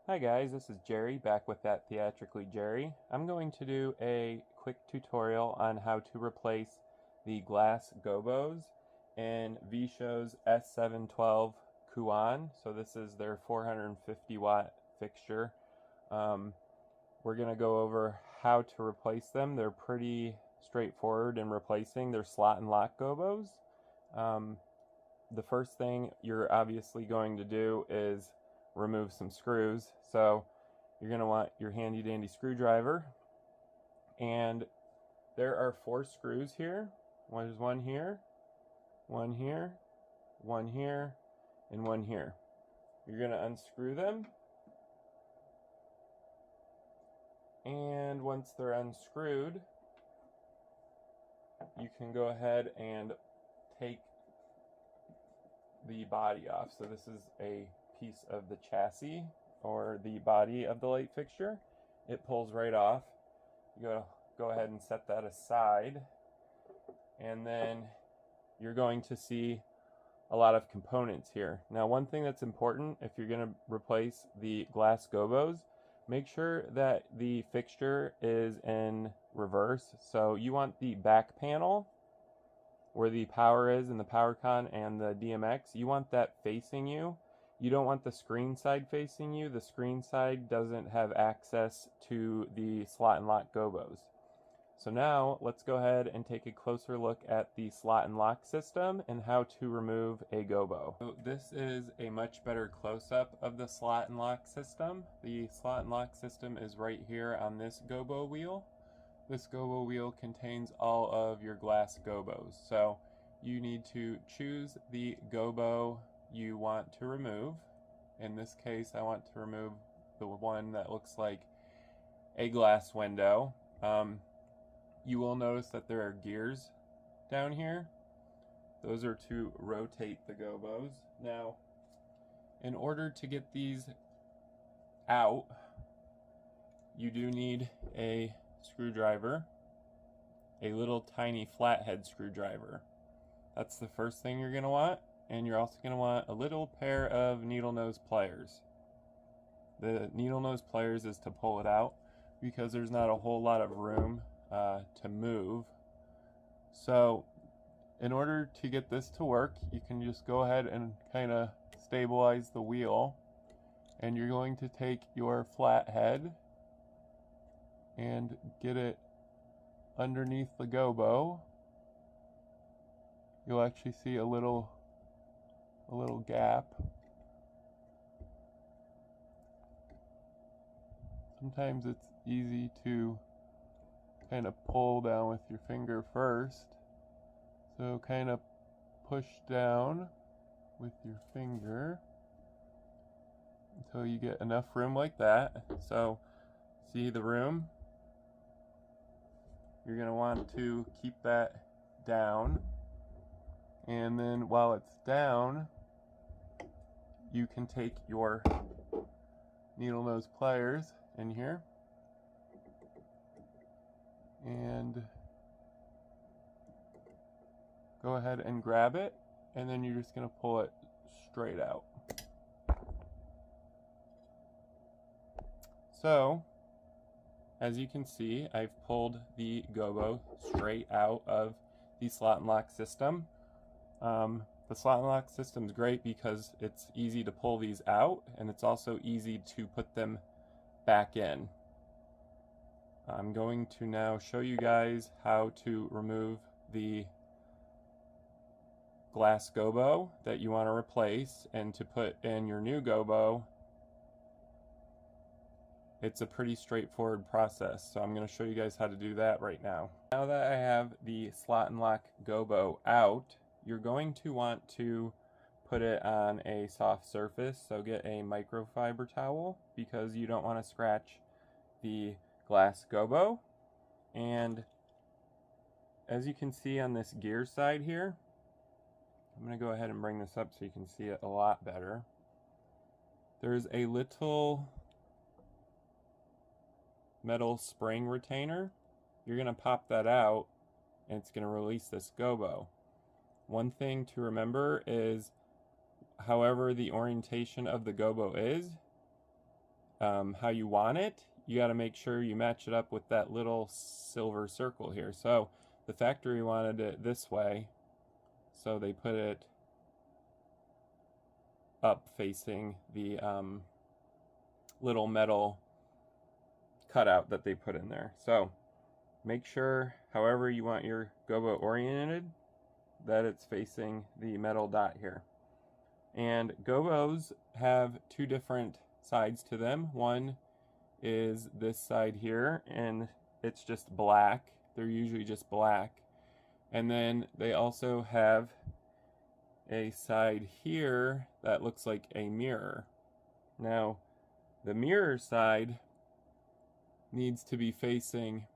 Hi guys, this is Jerry back with That Theatrically Jerry. I'm going to do a quick tutorial on how to replace the glass gobos in VShow's S712 Kuan. So this is their 450 watt fixture. We're going to go over how to replace them. They're pretty straightforward in replacing. They're slot and lock gobos. The first thing you're obviously going to do is remove some screws. So you're going to want your handy dandy screwdriver, and there are 4 screws here. There's one here, one here, one here, and one here. You're going to unscrew them, and once they're unscrewed, you can go ahead and take the body off. So this is a piece of the chassis or the body of the light fixture. It pulls right off. You go ahead and set that aside, and then you're going to see a lot of components here. Now, one thing that's important if you're going to replace the glass gobos, make sure that the fixture is in reverse. So you want the back panel where the power is and the power con and the DMX, you want that facing you. You don't want the screen side facing you. The screen side doesn't have access to the slot and lock gobos. So now let's go ahead and take a closer look at the slot and lock system and how to remove a gobo. So this is a much better close-up of the slot and lock system. The slot and lock system is right here on this gobo wheel. This gobo wheel contains all of your glass gobos. So you need to choose the gobo you want to remove. In this case, I want to remove the one that looks like a glass window. You will notice that there are gears down here. Those are to rotate the gobos. Now, in order to get these out, you do need a screwdriver, a little tiny flathead screwdriver. That's the first thing you're going to want, and you're also going to want a little pair of needle nose pliers. The needle nose pliers is to pull it out because there's not a whole lot of room to move. So in order to get this to work, you can just go ahead and kind of stabilize the wheel, and you're going to take your flathead and get it underneath the gobo. You'll actually see a little gap. Sometimes it's easy to kind of pull down with your finger first. So kind of push down with your finger until you get enough room like that. So see the room? You're going to want to keep that down, and then while it's down, you can take your needle nose pliers in here and go ahead and grab it, and then you're just going to pull it straight out. So as you can see, I've pulled the gobo straight out of the slot and lock system. The slot and lock system is great because it's easy to pull these out, and it's also easy to put them back in. I'm going to now show you guys how to remove the glass gobo that you want to replace and to put in your new gobo. It's a pretty straightforward process, so I'm going to show you guys how to do that right now. Now that I have the slot and lock gobo out, you're going to want to put it on a soft surface, so get a microfiber towel because you don't want to scratch the glass gobo. And as you can see on this gear side here, I'm going to go ahead and bring this up so you can see it a lot better. There's a little metal spring retainer. You're going to pop that out, and it's going to release this gobo. One thing to remember is, however the orientation of the gobo is, how you want it, you got to make sure you match it up with that little silver circle here. So the factory wanted it this way, so they put it up facing the little metal cutout that they put in there. So make sure, however you want your gobo oriented, that it's facing the metal dot here. And gobos have two different sides to them. One is this side here, and it's just black. They're usually just black. And then they also have a side here that looks like a mirror. Now, the mirror side needs to be facing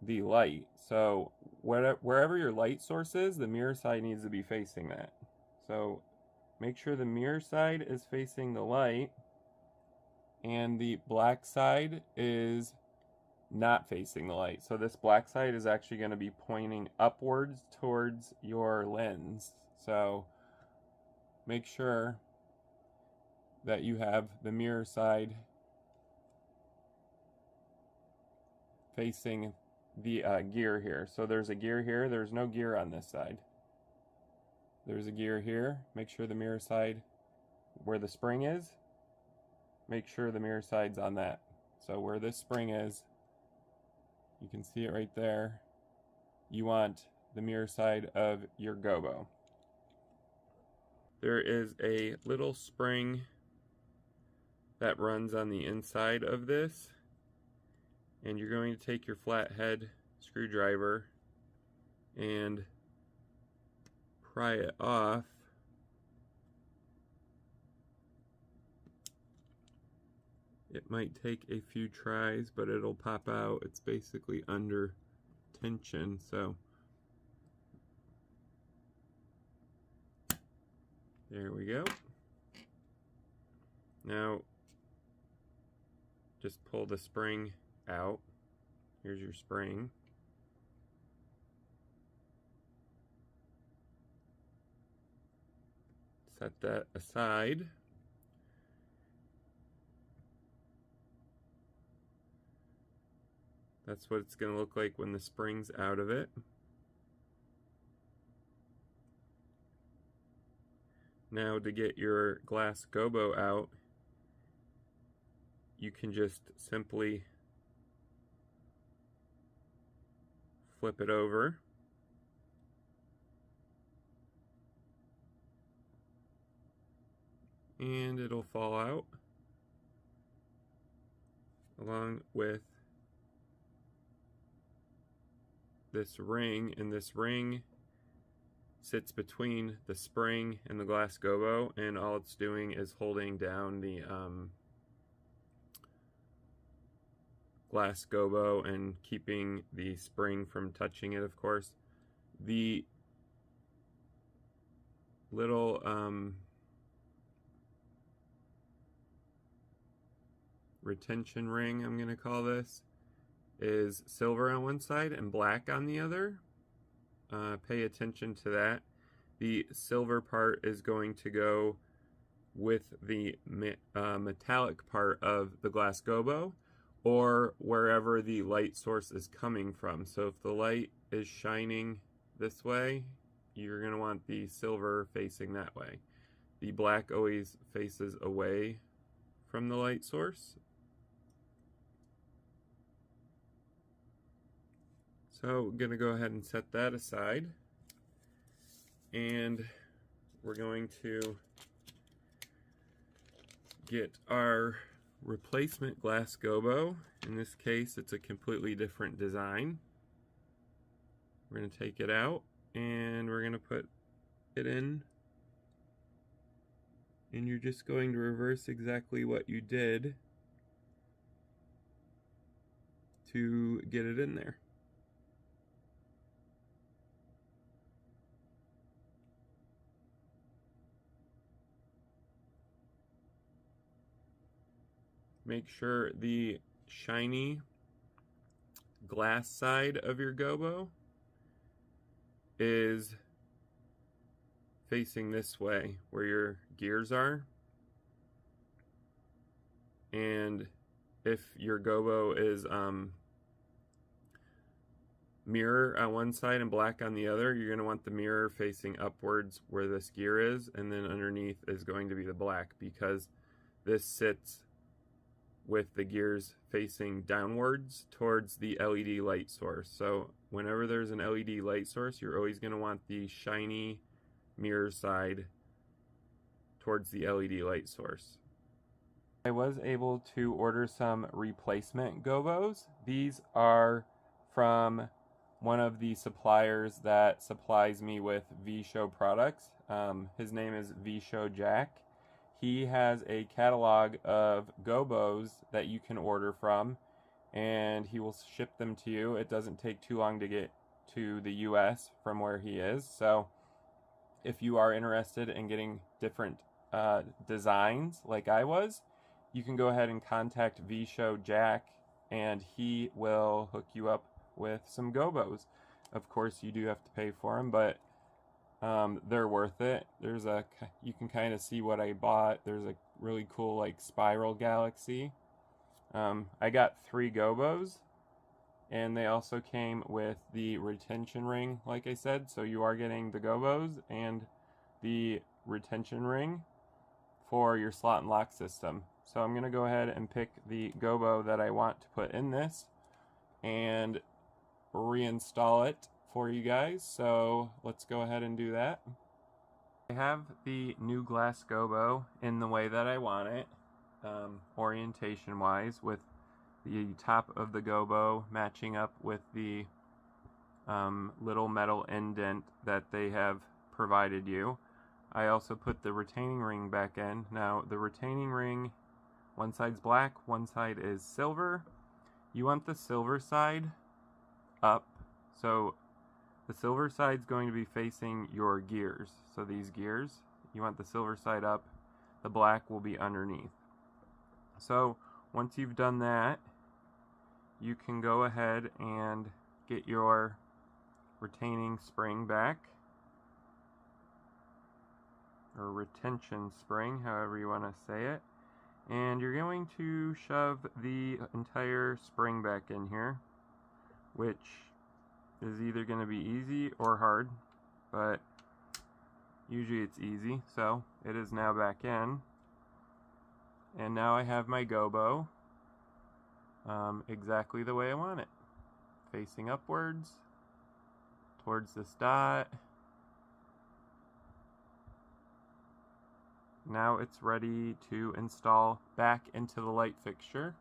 the light. So wherever your light source is, the mirror side needs to be facing that. So make sure the mirror side is facing the light, and the black side is not facing the light. So this black side is actually going to be pointing upwards towards your lens. So make sure that you have the mirror side facing the gear here. So there's a gear here. There's no gear on this side. There's a gear here. Make sure the mirror side, where the spring is, make sure the mirror side's on that. So where this spring is, you can see it right there. You want the mirror side of your gobo. There is a little spring that runs on the inside of this, and you're going to take your flathead screwdriver and pry it off. It might take a few tries, but it'll pop out. It's basically under tension, so there we go. Now just pull the spring out. Here's your spring. Set that aside. That's what it's going to look like when the spring's out of it. Now to get your glass gobo out, you can just simply flip it over. And it'll fall out along with this ring, and this ring sits between the spring and the glass gobo, and all it's doing is holding down the glass gobo and keeping the spring from touching it, of course. The little retention ring, I'm going to call this, is silver on one side and black on the other. Pay attention to that. The silver part is going to go with the metallic part of the glass gobo, or wherever the light source is coming from. So if the light is shining this way, you're going to want the silver facing that way. The black always faces away from the light source. So we're going to go ahead and set that aside, and we're going to get our replacement glass gobo. In this case, it's a completely different design. We're going to take it out and we're going to put it in, and you're just going to reverse exactly what you did to get it in there. Make sure the shiny glass side of your gobo is facing this way, where your gears are. and if your gobo is mirror on one side and black on the other, you're going to want the mirror facing upwards where this gear is, and then underneath is going to be the black, because this sits with the gears facing downwards towards the LED light source. So whenever there's an LED light source, you're always going to want the shiny mirror side towards the LED light source. I was able to order some replacement gobos. These are from one of the suppliers that supplies me with V-Show products. His name is V-Show Jack. He has a catalog of gobos that you can order from, and he will ship them to you. It doesn't take too long to get to the US from where he is. So if you are interested in getting different designs like I was, you can go ahead and contact V-Show Jack, and he will hook you up with some gobos. Of course, you do have to pay for them, but they're worth it. You can kind of see what I bought. There's a really cool like spiral galaxy. I got 3 gobos, and they also came with the retention ring, like I said. So you are getting the gobos and the retention ring for your slot and lock system. So I'm going to go ahead and pick the gobo that I want to put in this and reinstall it for you guys. So let's go ahead and do that. I have the new glass gobo in the way that I want it, orientation wise, with the top of the gobo matching up with the little metal indent that they have provided you. I also put the retaining ring back in. Now the retaining ring, one side's black, one side is silver. You want the silver side up, so the silver side's going to be facing your gears. So these gears, you want the silver side up, the black will be underneath. So once you've done that, you can go ahead and get your retaining spring back, or retention spring, however you want to say it. And you're going to shove the entire spring back in here, which is either going to be easy or hard, but usually it's easy. So it is now back in, and now I have my gobo exactly the way I want it, facing upwards towards this dot. Now it's ready to install back into the light fixture.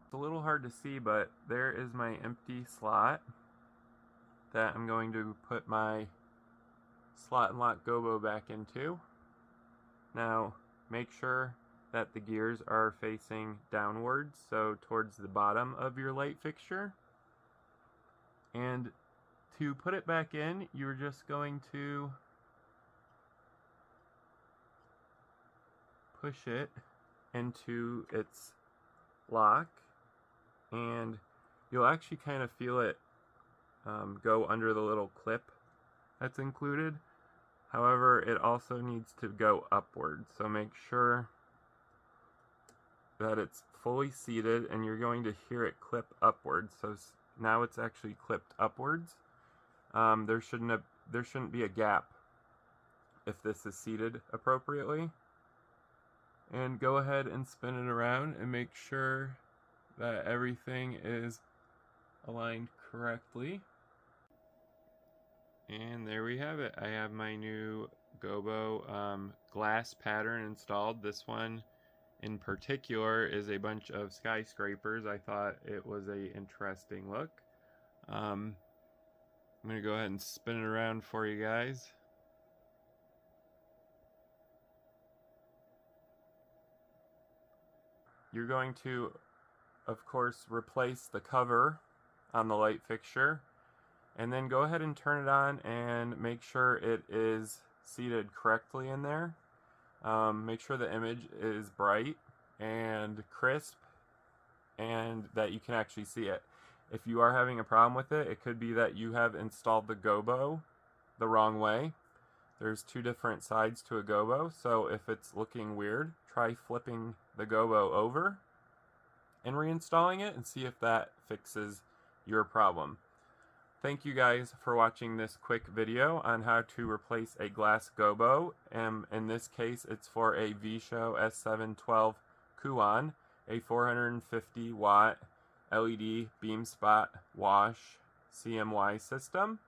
It's a little hard to see, but there is my empty slot that I'm going to put my slot and lock gobo back into. Now make sure that the gears are facing downwards, so towards the bottom of your light fixture. And to put it back in, you're just going to push it into its lock, and you'll actually kind of feel it go under the little clip that's included. However, it also needs to go upward, so make sure that it's fully seated, and you're going to hear it clip upwards. So now it's actually clipped upwards. There shouldn't be a gap if this is seated appropriately. And go ahead and spin it around and make sure that everything is aligned correctly. And there we have it. I have my new gobo glass pattern installed. This one in particular is a bunch of skyscrapers. I thought it was a interesting look. I'm going to go ahead and spin it around for you guys. You're going to, of course, replace the cover on the light fixture, and then go ahead and turn it on and make sure it is seated correctly in there. Make sure the image is bright and crisp and that you can actually see it. If you are having a problem with it, it could be that you have installed the gobo the wrong way. There's two different sides to a gobo, so if it's looking weird, try flipping the gobo over and reinstalling it and see if that fixes your problem. Thank you guys for watching this quick video on how to replace a glass gobo. In this case, it's for a Visho S712 Kuan, a 450 watt LED beam spot wash CMY system.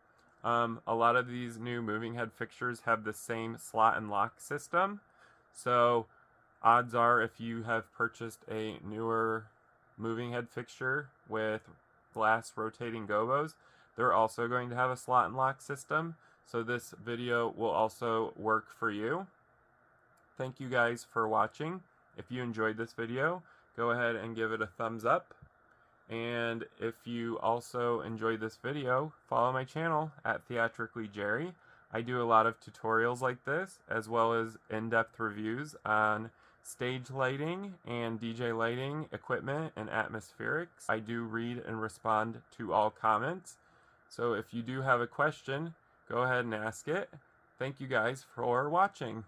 A lot of these new moving head fixtures have the same slot and lock system, so odds are if you have purchased a newer moving head fixture with glass rotating gobos, they're also going to have a slot and lock system, so this video will also work for you. Thank you guys for watching. If you enjoyed this video, go ahead and give it a thumbs up. And if you also enjoyed this video, follow my channel at Theatrically Jerry. I do a lot of tutorials like this, as well as in-depth reviews on stage lighting and DJ lighting equipment and atmospherics. I do read and respond to all comments. So if you do have a question, go ahead and ask it. Thank you guys for watching.